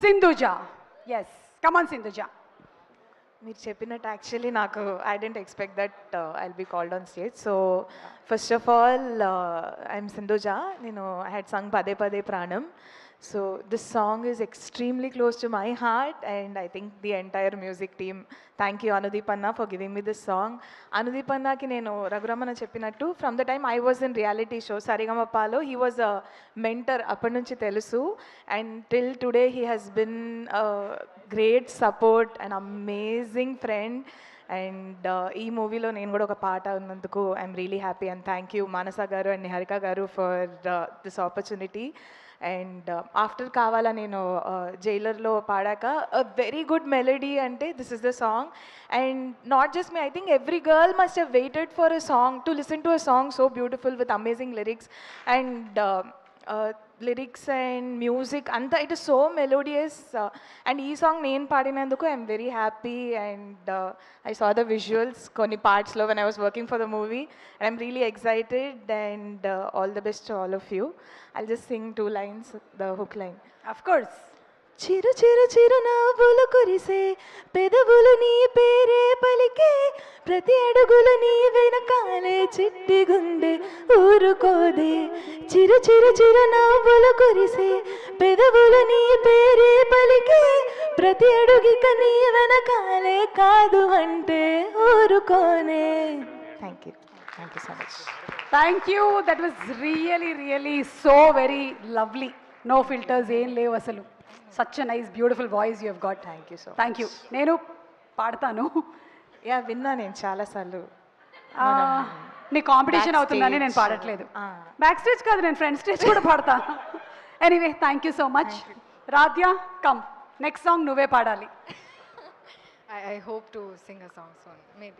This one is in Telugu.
Sindhuja. Yes. Come on, Sindhuja. మీరు చెప్పినట్టు యాక్చువల్లీ నాకు I didn't expect that I'll be called on stage. So first of all I'm Sindhuja. నేను ఐ హ్యాడ్ సంగ్ పదే పదే ప్రాణం. So this song is extremely close to my heart and I think the entire music team. Thank you Anudeep అన్న for giving me this song. Anudeep అన్నకి నేను రఘురమణ చెప్పినట్టు from the time I was in reality show సరిగమపాలో హీ వాజ్ అ మెంటర్. అప్పటి నుంచి తెలుసు and till today he has been great support and amazing friend. And ఈ మూవీలో నేను కూడా ఒక పాట ఉన్నందుకు I'm really happy and thank you Manasa garu and Niharika garu for this opportunity. And after కావాలా నేను జైలర్లో పాడాక వెరీ గుడ్ మెలడీ అంటే this is the song. And not just me, I think every girl must have waited for a song to listen to a song so beautiful with amazing lyrics and lyrics and music అంతా it is so melodious. And ఈ సాంగ్ నేను పాడినందుకు I'm very happy and I saw the visuals కొన్ని పార్ట్స్లో when I was working for the movie and I'm really excited and all the best to all of you. I'll just sing 2 lines, the hook line. Of course. చిరు చిరు చిరు నవ్వులు కురిసే పెదవులు నీ పేరే పలికే ప్రతి అడుగులు నీ వెనకాలే చిట్టి గుండె ఊరుకోదే. చిరు చిరు చిరు నవ్వులు కురిసే పెదవులు నీ పేరే పలికే ప్రతి అడుగిక నీ వెనకాలే కాదు అంటే ఊరుకోనే. Thank you so much. Thank you. That was really so very lovely. No filters, ఏం లేవు అసలు. Such a nice, beautiful voice you have got. Thank you so Thank you. నేను పాడతాను. యా విన్నా నేను చాలాసార్లు. నీ కాంపిటీషన్ అవుతుందని నేను పాడట్లేదు. బ్యాక్ స్టేజ్ కాదు, నేను ఫ్రంట్ స్టేజ్ కూడా పాడతాను. Anyway thank you so much. Radhya come, next song నువ్వే పాడాలి. I hope to sing a song soon, maybe.